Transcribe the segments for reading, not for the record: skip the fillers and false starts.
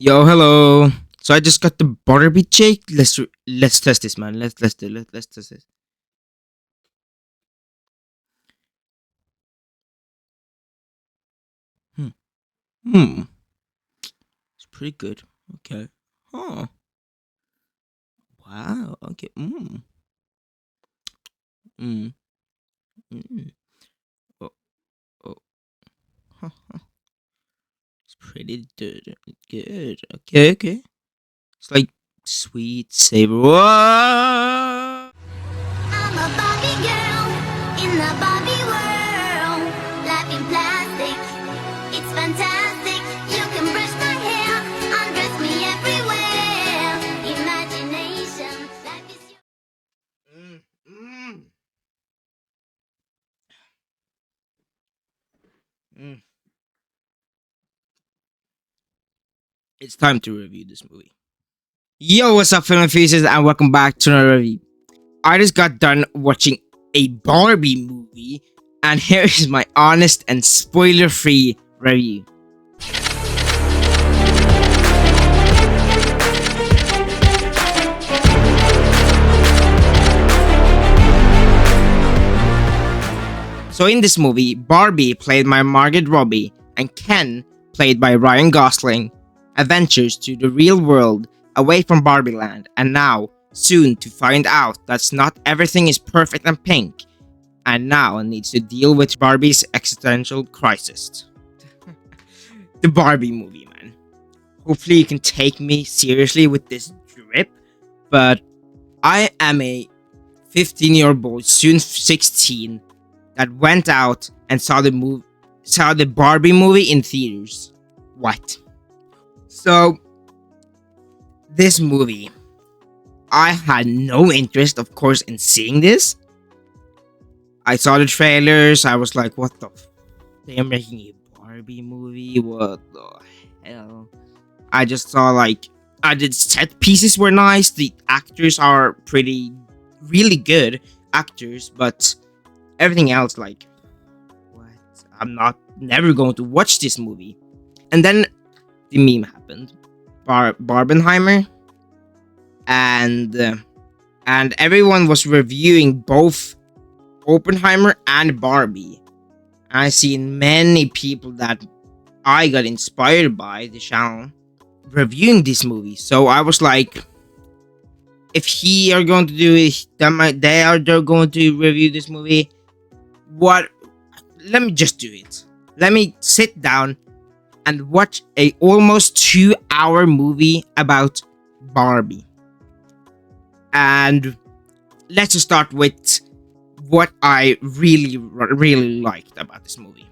Yo, hello. So I just got the Barbie shake. Let's test this, man. Let's test this. Hmm. Hmm. It's pretty good. Okay. Huh. Wow. Okay. Mm. Mm. Oh. Oh. Huh. It's pretty good. Good. Okay. Okay. It's like sweet savor. Whoa! I'm a Barbie girl in the Barbie world. Life in plastic, it's fantastic. You can brush my hair, undress me everywhere. Imagination, life is your. Mm. Mm. Mm. It's time to review this movie. Yo, what's up, film faces, and welcome back to another review. I just got done watching a Barbie movie, and here is my honest and spoiler-free review. So in this movie, Barbie, played by Margot Robbie, and Ken, played by Ryan Gosling, adventures to the real world away from Barbie Land, and now, soon to find out that not everything is perfect and pink, and now needs to deal with Barbie's existential crisis. The Barbie movie, man. Hopefully you can take me seriously with this drip, but I am a 15-year-old boy, soon 16, that went out and saw the Barbie movie in theaters. What? So this movie, I had no interest, of course, in seeing this. I saw the trailers. I was like, "What the? They are making a Barbie movie? What the hell?" I just saw like, the set pieces were nice. The actors are really good actors, but everything else, like, what? I'm not never going to watch this movie. And then the meme happened. Barbenheimer, and everyone was reviewing both Oppenheimer and Barbie. I seen many people that I got inspired by the channel reviewing this movie. So I was like, if he are going to do it, they're going to review this movie. What? Let me just do it. Let me sit down and watch a almost 2-hour movie about Barbie. And let's just start with what I really liked about this movie.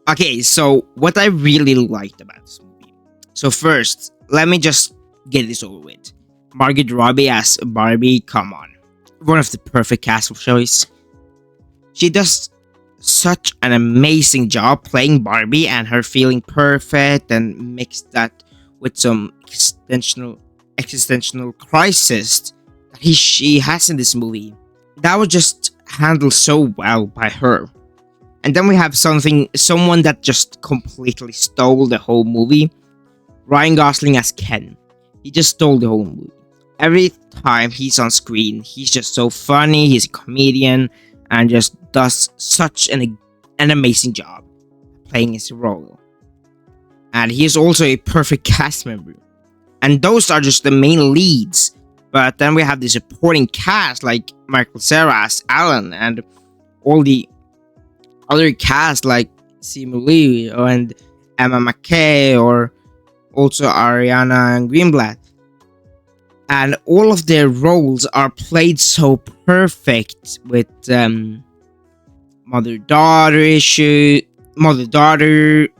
Okay, so what I really liked about this movie. So first, let me just get this over with. Margot Robbie as Barbie, come on. One of the perfect cast choice. She does such an amazing job playing Barbie, and her feeling perfect and mixed that with some existential crisis that she has in this movie. That was just handled so well by her. And then we have someone that just completely stole the whole movie. Ryan Gosling as Ken. He just stole the whole movie. Every time he's on screen, he's just so funny. He's a comedian and just does such an amazing job playing his role. And he is also a perfect cast member. And those are just the main leads. But then we have the supporting cast like Michael Cera as Alan, and all the other cast like Simu Lee and Emma McKay, or also Ariana Greenblatt. And all of their roles are played so perfect with mother-daughter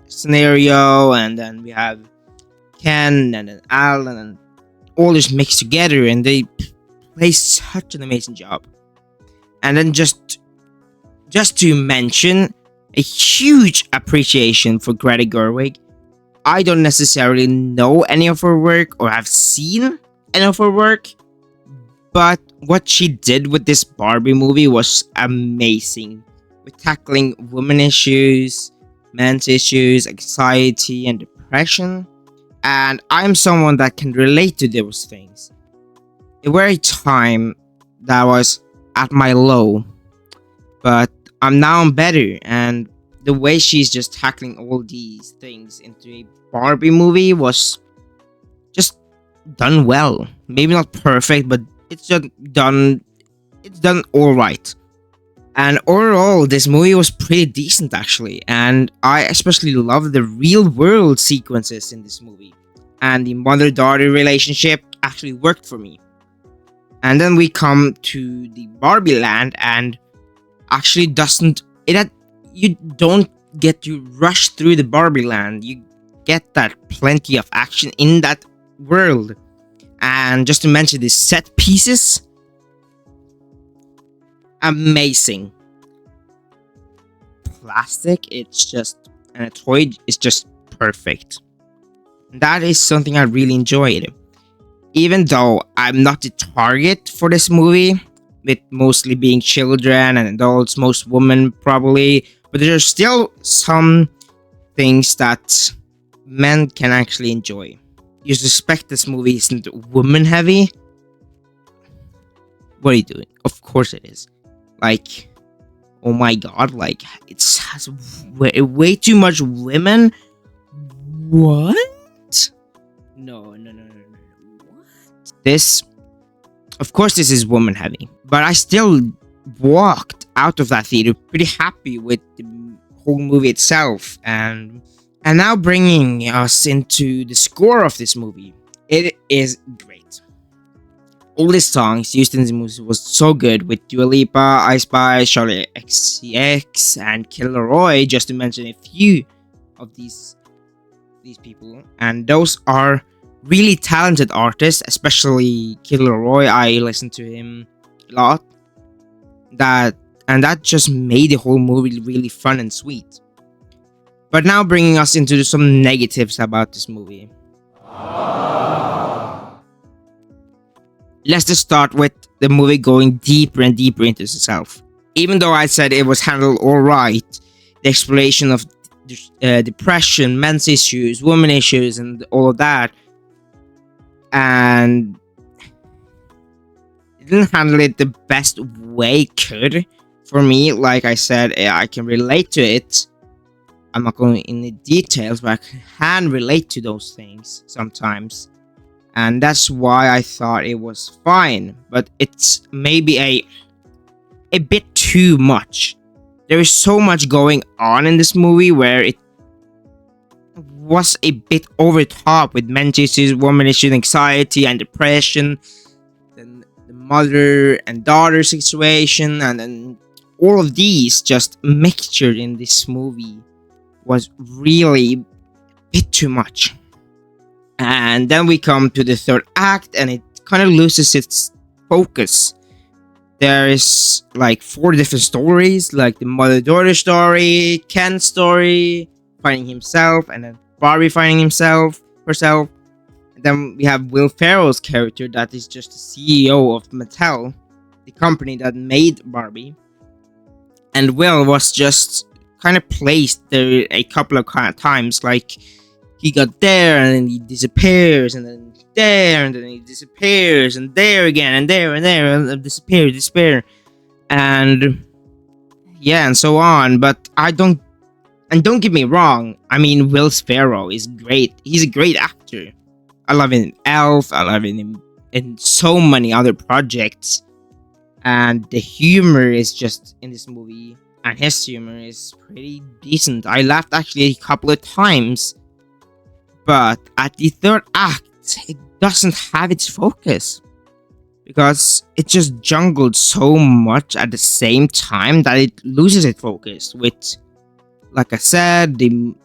scenario, and then we have Ken and then Alan, and all this mixed together, and they play such an amazing job. And then just to mention, a huge appreciation for Greta Gerwig. I don't necessarily know any of her work or have seen any of her work, but what she did with this Barbie movie was amazing. With tackling women issues, men's issues, anxiety, and depression. And I'm someone that can relate to those things. There were a time that I was at my low, but I'm better. And the way she's just tackling all these things into a Barbie movie was just done well. Maybe not perfect, but it's just done. It's done all right. And overall, this movie was pretty decent actually, and I especially love the real world sequences in this movie. And the mother-daughter relationship actually worked for me. And then we come to the Barbie land, and actually doesn't it had, you don't get to rush through the Barbie land. You get that plenty of action in that world. And just to mention the set pieces, amazing. Plastic, it's just, and a toy is just perfect. That is something I really enjoyed. Even though I'm not the target for this movie, with mostly being children and adults, most women probably, but there's still some things that men can actually enjoy. You suspect this movie isn't woman heavy? What are you doing? Of course it is. Like, oh my god, like, it has way too much women? What? No. What? This, of course, this is woman heavy, but I still walked out of that theater pretty happy with the whole movie itself. And now bringing us into the score of this movie, it is great. All the songs used in the movie was so good, with Dua Lipa, Ice Spice, Charlie XCX, and Kid Laroi, just to mention a few of these people. And those are really talented artists, especially Kid Laroi. I listen to him a lot. That just made the whole movie really fun and sweet. But now bringing us into some negatives about this movie. Let's just start with the movie going deeper and deeper into itself. Even though I said it was handled alright, the exploration of depression, men's issues, women issues, and all of that, and it didn't handle it the best way it could. For me, like I said, I can relate to it. I'm not going into details, but I can relate to those things sometimes. And that's why I thought it was fine. But it's maybe a bit too much. There is so much going on in this movie where it was a bit over top, with men's issues, women issues, anxiety and depression, then the mother and daughter situation, and then all of these just mixtured in this movie was really a bit too much. And then we come to the third act, and it kind of loses its focus. There is like 4 different stories, like the mother-daughter story, Ken's story, finding himself, and then Barbie finding herself. And then we have Will Ferrell's character, that is just the CEO of Mattel, the company that made Barbie. And Will was just kind of placed there a couple of times, like he got there and then he disappears, and then there and then he disappears, and there again, and there and there, and disappear, and yeah, and so on. But don't get me wrong, I mean, Will Ferrell is great. He's a great actor. I love him in Elf. I love him in so many other projects. And the humor is just in this movie, and his humor is pretty decent. I laughed actually a couple of times. But at the third act, it doesn't have its focus, because it just jungled so much at the same time that it loses its focus. With, like I said, the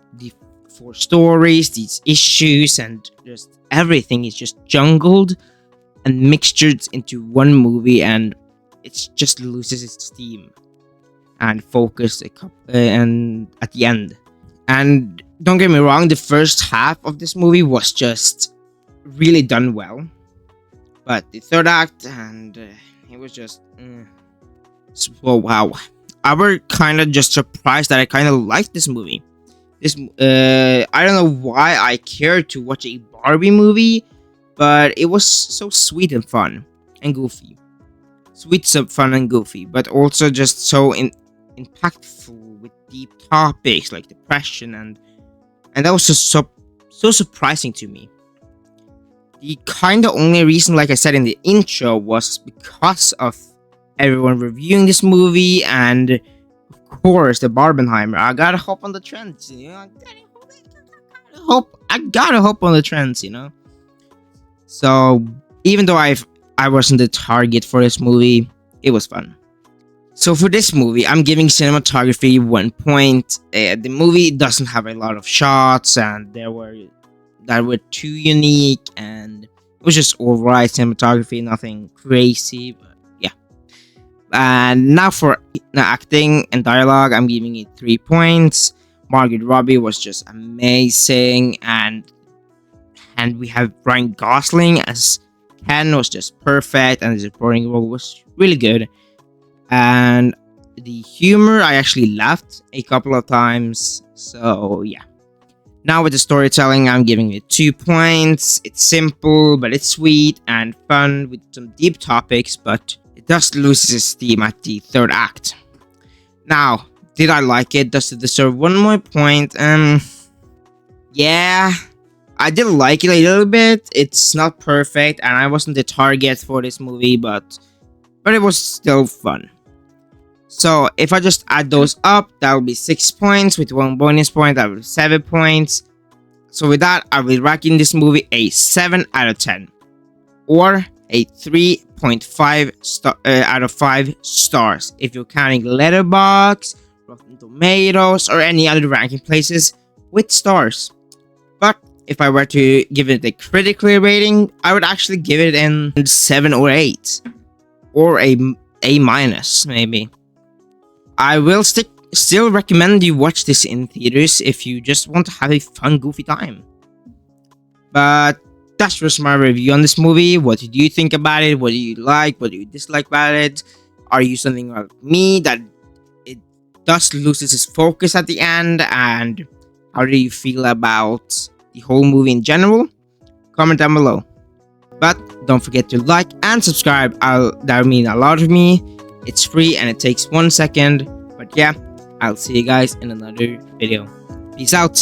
4 stories, these issues, and just everything is just jungled and mixtured into one movie, and it just loses its steam and focus and at the end. And don't get me wrong, the first half of this movie was just really done well, but the third act, and it was just so wow. I was kind of just surprised that I kind of liked this movie. This I don't know why I cared to watch a Barbie movie, but it was so sweet and fun and goofy. Sweet, so fun and goofy, but also just so impactful with deep topics like depression, and that was just so surprising to me. The kind of only reason, like I said in the intro, was because of everyone reviewing this movie, and of course the Barbenheimer. I gotta hop on the trends, you know. I gotta hop on the trends, you know. So even though I wasn't the target for this movie, it was fun. So for this movie, I'm giving cinematography 1 point. The movie doesn't have a lot of shots, and that were too unique, and it was just alright cinematography, nothing crazy, but yeah. And now for acting and dialogue, I'm giving it 3 points. Margaret Robbie was just amazing, and we have Ryan Gosling as Ken was just perfect, and the supporting role was really good. And the humor, I actually laughed a couple of times, so yeah. Now with the storytelling, I'm giving it 2 points. It's simple, but it's sweet and fun with some deep topics, but it does lose its steam at the third act. Now, did I like it? Does it deserve 1 more point? Yeah, I did like it a little bit. It's not perfect, and I wasn't the target for this movie, but it was still fun. So if I just add those up, that will be 6 points. With 1 bonus point, that will be 7 points. So with that, I will ranking this movie a 7 out of 10. Or a 3.5 out of 5 stars. If you're counting Letterboxd, Rotten Tomatoes, or any other ranking places with stars. But if I were to give it a critically rating, I would actually give it an 7 or 8. Or a minus, maybe. I will still recommend you watch this in theaters if you just want to have a fun, goofy time. But that's just my review on this movie. What did you think about it? What do you like? What do you dislike about it? Are you something like me that it does loses its focus at the end? And how do you feel about the whole movie in general? Comment down below. But don't forget to like and subscribe. That would mean a lot to me. It's free and it takes 1 second. But yeah, I'll see you guys in another video. Peace out.